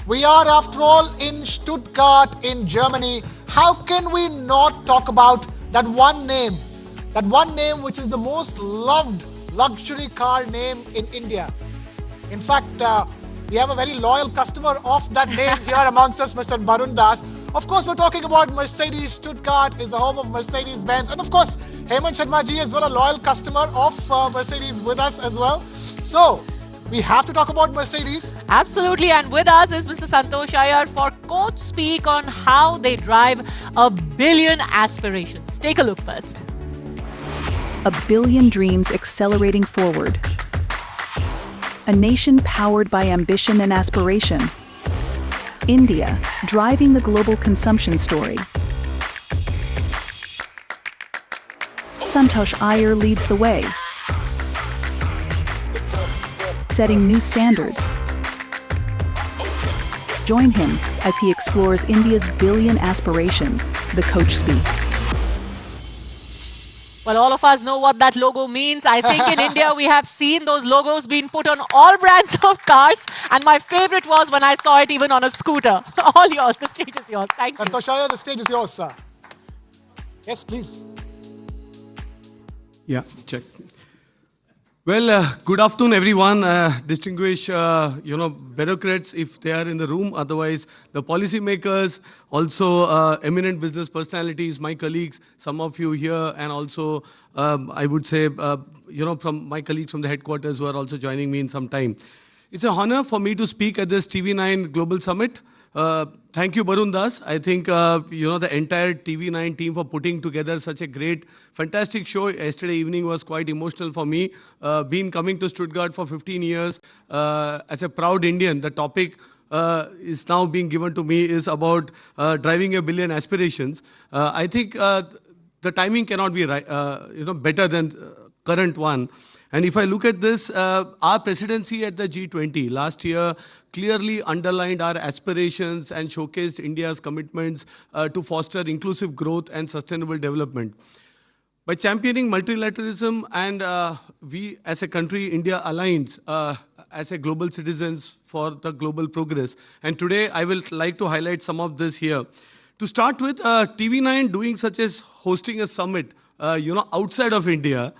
We are, after all, in Stuttgart, in Germany. How can we not talk about that one name? That one name which is the most loved luxury car name in India. In fact, we have a very loyal customer of that name here amongst us, Mr. Barun Das. Of course, we're talking about Mercedes. Stuttgart is the home of Mercedes-Benz. And of course, Hemant Sharma ji is well a loyal customer of Mercedes with us as well. So, we have to talk about Mercedes. Absolutely, and with us is Mr. Santosh Iyer for Coach Speak on how they drive a billion aspirations. Take a look first. A billion dreams accelerating forward. A nation powered by ambition and aspiration. India, driving the global consumption story. Santosh Iyer leads the way, setting new standards. Join him as he explores India's billion aspirations, the Coach Speak. Well, all of us know what that logo means. I think in India we have seen those logos being put on all brands of cars. And my favorite was when I saw it even on a scooter. All yours. The stage is yours. Thank you. Santosh Iyer, the stage is yours, sir. Yes, please. Yeah, check. Well, good afternoon, everyone. Distinguished, bureaucrats, if they are in the room. Otherwise, the policymakers, also eminent business personalities, my colleagues, some of you here, and also, I would say, from my colleagues from the headquarters who are also joining me in some time. It's an honor for me to speak at this TV9 Global Summit. Thank you, Barun Das. I think, the entire TV9 team for putting together such a great, fantastic show. Yesterday evening was quite emotional for me. Been coming to Stuttgart for 15 years. As a proud Indian, the topic is now being given to me is about driving a billion aspirations. I think the timing cannot be right, better than current one. And if I look at this, our presidency at the G20 last year clearly underlined our aspirations and showcased India's commitments to foster inclusive growth and sustainable development. By championing multilateralism and we as a country, India aligns as a global citizens for the global progress. And today I will like to highlight some of this here. To start with, TV9 doing such as hosting a summit, outside of India,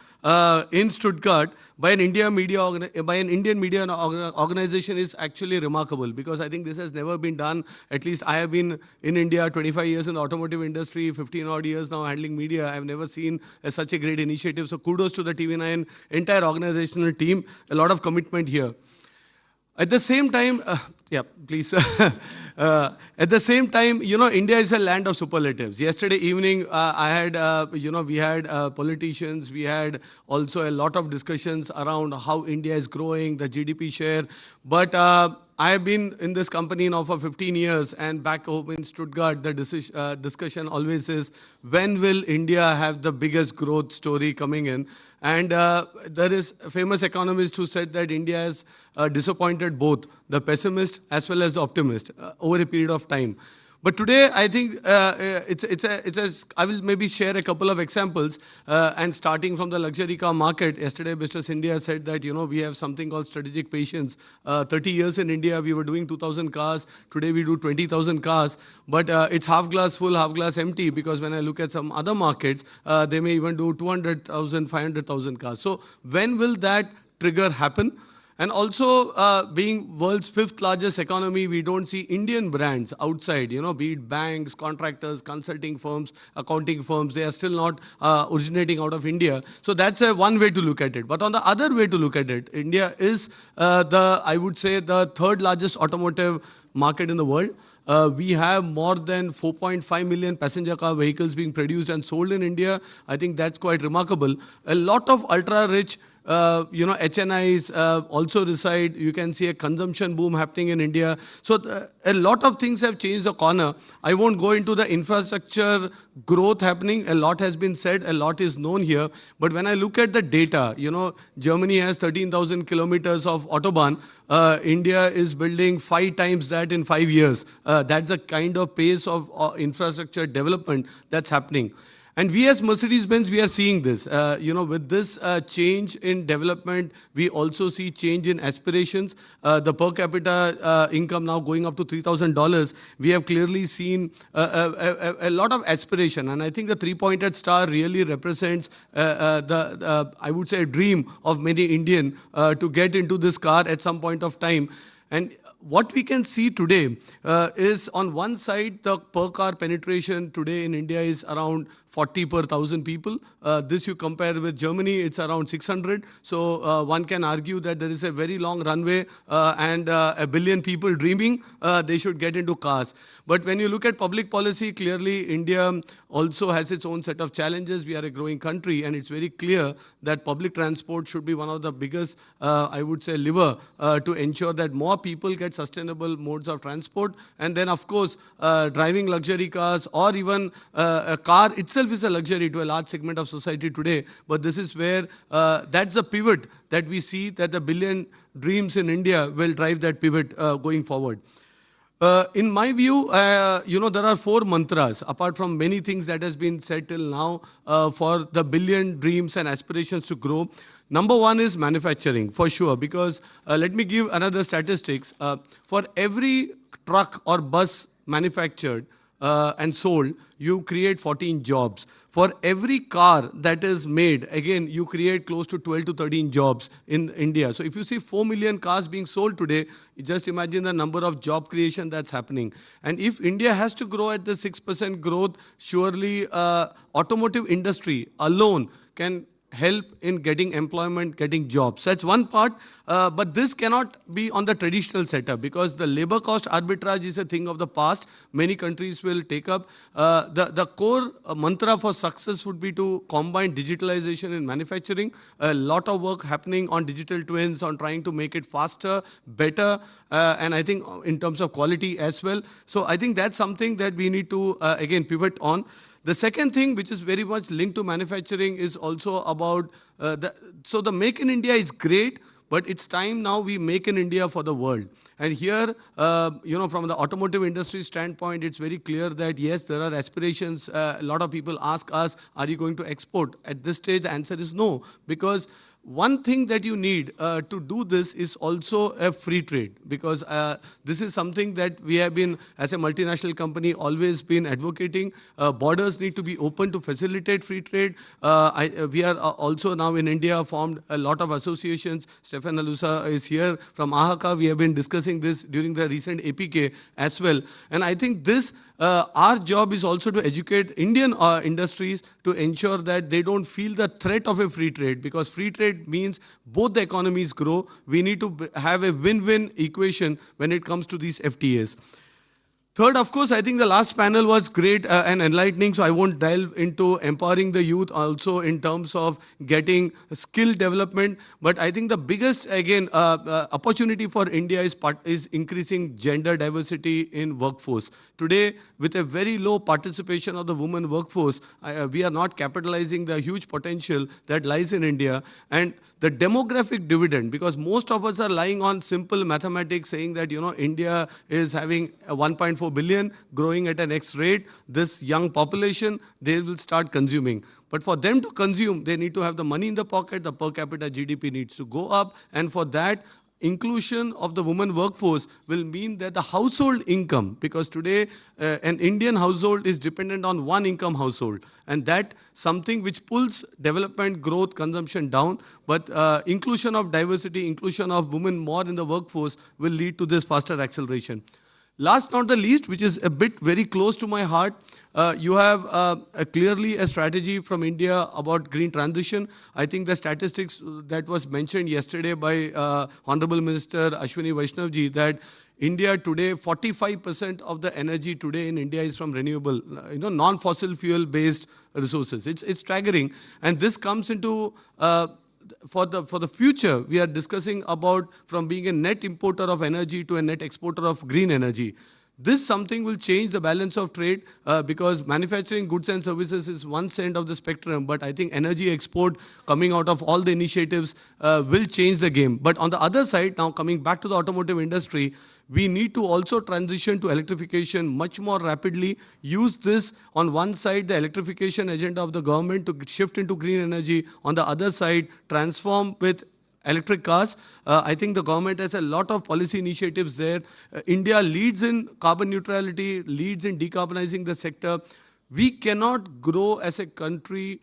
in Stuttgart by an Indian media organization is actually remarkable, because I think this has never been done. At least I have been in India 25 years in the automotive industry, 15 odd years now handling media. I have never seen such a great initiative. So kudos to the TV9 entire organizational team. A lot of commitment here. At the same time, please. At the same time, India is a land of superlatives. Yesterday evening, I had, we had politicians, we had also a lot of discussions around how India is growing, the GDP share. But I have been in this company now for 15 years, and back home in Stuttgart, the discussion always is, when will India have the biggest growth story coming in? And there is a famous economist who said that India has disappointed both the pessimist as well as the optimist over a period of time. But today, I think I will maybe share a couple of examples. And starting from the luxury car market, yesterday, Mr. Scindia said that, we have something called strategic patience. 30 years in India, we were doing 2,000 cars. Today, we do 20,000 cars. But it's half glass full, half glass empty, because when I look at some other markets, they may even do 200,000, 500,000 cars. So when will that trigger happen? And also, being world's 5th largest economy, we don't see Indian brands outside, be it banks, contractors, consulting firms, accounting firms. They are still not originating out of India. So that's one way to look at it. But on the other way to look at it, India is I would say, the 3rd largest automotive market in the world. We have more than 4.5 million passenger car vehicles being produced and sold in India. I think that's quite remarkable. A lot of ultra-rich HNIs also reside. You can see a consumption boom happening in India. So a lot of things have changed the corner. I won't go into the infrastructure growth happening. A lot has been said, a lot is known here. But when I look at the data, Germany has 13,000 kilometers of Autobahn. India is building 5 times that in 5 years. That's the kind of pace of infrastructure development that's happening. And we as Mercedes-Benz, we are seeing this. With this change in development, we also see change in aspirations. The per capita income now going up to $3,000. We have clearly seen a lot of aspiration. And I think the three-pointed star really represents I would say, a dream of many Indian to get into this car at some point of time. And what we can see today is on one side, the per car penetration today in India is around 40 per 1,000 people. This you compare with Germany, it's around 600. So one can argue that there is a very long runway and a billion people dreaming they should get into cars. But when you look at public policy, clearly India also has its own set of challenges. We are a growing country, and it's very clear that public transport should be one of the biggest, I would say, lever to ensure that more people get sustainable modes of transport. And then, of course, driving luxury cars or even a car itself is a luxury to a large segment of society today. But this is where that's the pivot that we see, that the billion dreams in India will drive that pivot going forward. In my view, there are four mantras, apart from many things that has been said till now, for the billion dreams and aspirations to grow. Number one is manufacturing, for sure, because let me give another statistics. For every truck or bus manufactured and sold, you create 14 jobs. For every car that is made, again, you create close to 12 to 13 jobs in India. So if you see 4 million cars being sold today, you just imagine the number of job creation that's happening. And if India has to grow at the 6% growth, surely automotive industry alone can help in getting employment, getting jobs. That's one part, but this cannot be on the traditional setup because the labor cost arbitrage is a thing of the past. Many countries will take up. The core mantra for success would be to combine digitalization in manufacturing. A lot of work happening on digital twins, on trying to make it faster, better, and I think in terms of quality as well. So I think that's something that we need to, again, pivot on. The second thing, which is very much linked to manufacturing, is also about, so the Make in India is great, but it's time now we make in India for the world. And here, from the automotive industry standpoint, it's very clear that yes, there are aspirations. A lot of people ask us, are you going to export? At this stage, the answer is no, because one thing that you need to do this is also a free trade, because this is something that we have been, as a multinational company, always been advocating. Borders need to be open to facilitate free trade. We are also now in India formed a lot of associations. Stefan Alusa is here from AHACA. We have been discussing this during the recent APK as well. And I think this, our job is also to educate Indian industries to ensure that they don't feel the threat of a free trade, because free trade means both the economies grow. We need to have a win-win equation when it comes to these FTAs. Third, of course, I think the last panel was great and enlightening, so I won't delve into empowering the youth also in terms of getting skill development. But I think the biggest, again, opportunity for India is increasing gender diversity in workforce. Today, with a very low participation of the women workforce, we are not capitalizing the huge potential that lies in India. And the demographic dividend, because most of us are lying on simple mathematics saying that, India is having 1.4 billion, growing at an X rate. This young population, they will start consuming. But for them to consume, they need to have the money in the pocket. The per capita GDP needs to go up. And for that, inclusion of the women workforce will mean that the household income, because today an Indian household is dependent on one income household, and that something which pulls development, growth, consumption down. But inclusion of diversity, inclusion of women more in the workforce will lead to this faster acceleration. Last not the least, which is a bit very close to my heart, you have clearly a strategy from India about green transition. I think the statistics that was mentioned yesterday by Honorable Minister Ashwini Vaishnavji, that India today, 45% of the energy today in India is from renewable, non-fossil fuel based resources. It's staggering. And this comes into for the future, we are discussing about from being a net importer of energy to a net exporter of green energy. This something will change the balance of trade because manufacturing goods and services is one end of the spectrum, but I think energy export coming out of all the initiatives will change the game. But on the other side, now coming back to the automotive industry, we need to also transition to electrification much more rapidly. Use this on one side, the electrification agenda of the government to shift into green energy. On the other side, transform with electric cars. I think the government has a lot of policy initiatives there. India leads in carbon neutrality, leads in decarbonizing the sector. We cannot grow as a country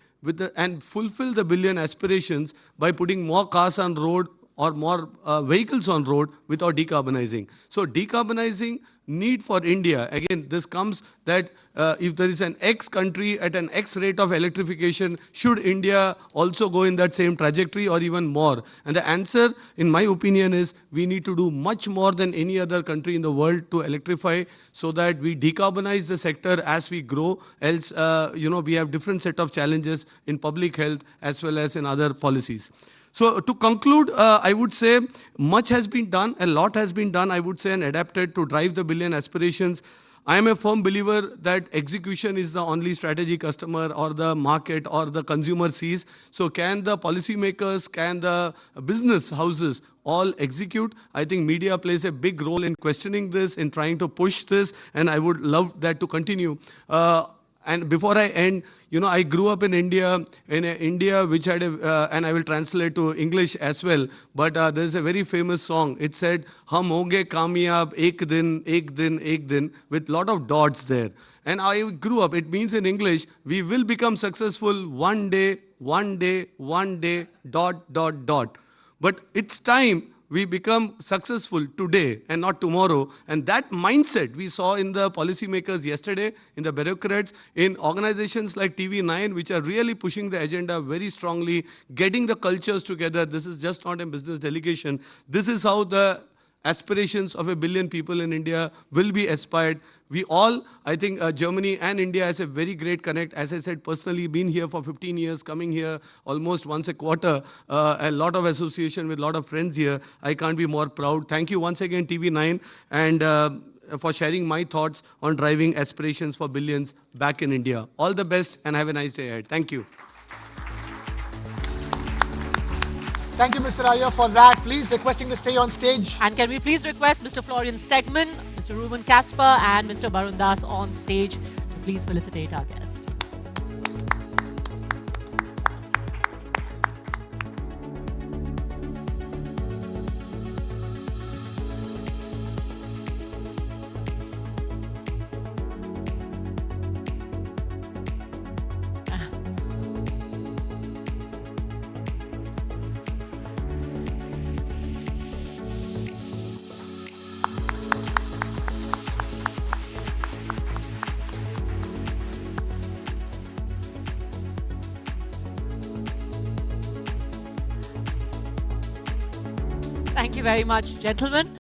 and fulfill the billion aspirations by putting more cars on road or more vehicles on road without decarbonizing. So decarbonizing need for India, again, this comes that if there is an X country at an X rate of electrification, should India also go in that same trajectory or even more? And the answer, in my opinion, is we need to do much more than any other country in the world to electrify so that we decarbonize the sector as we grow. Else, we have different set of challenges in public health as well as in other policies. So to conclude, I would say much has been done, a lot has been done, I would say, and adapted to drive the billion aspirations. I am a firm believer that execution is the only strategy customer or the market or the consumer sees. So can the policymakers, can the business houses all execute? I think media plays a big role in questioning this, in trying to push this, and I would love that to continue. And before I end, I grew up in India, which had and I will translate to English as well, but there's a very famous song. It said, "Hum honge kamyab ek din, ek din, ek din," with lot of dots there. And I grew up, it means in English, we will become successful one day, one day, one day, dot, dot, dot. But it's time we become successful today and not tomorrow. And that mindset we saw in the policymakers yesterday, in the bureaucrats, in organizations like TV9, which are really pushing the agenda very strongly, getting the cultures together. This is just not a business delegation. This is how the aspirations of 1 billion people in India will be aspired. We all, I think Germany and India has a very great connect. As I said, personally been here for 15 years, coming here almost once a quarter, a lot of association with a lot of friends here. I can't be more proud. Thank you once again, TV9, and for sharing my thoughts on driving aspirations for billions back in India. All the best and have a nice day ahead. Thank you. Thank you, Mr. Iyer, for that. Please requesting to stay on stage. And can we please request Mr. Florian Stegman, Mr. Ruben Kasper, and Mr. Barun Das on stage to please felicitate our guest. Thank you very much, gentlemen.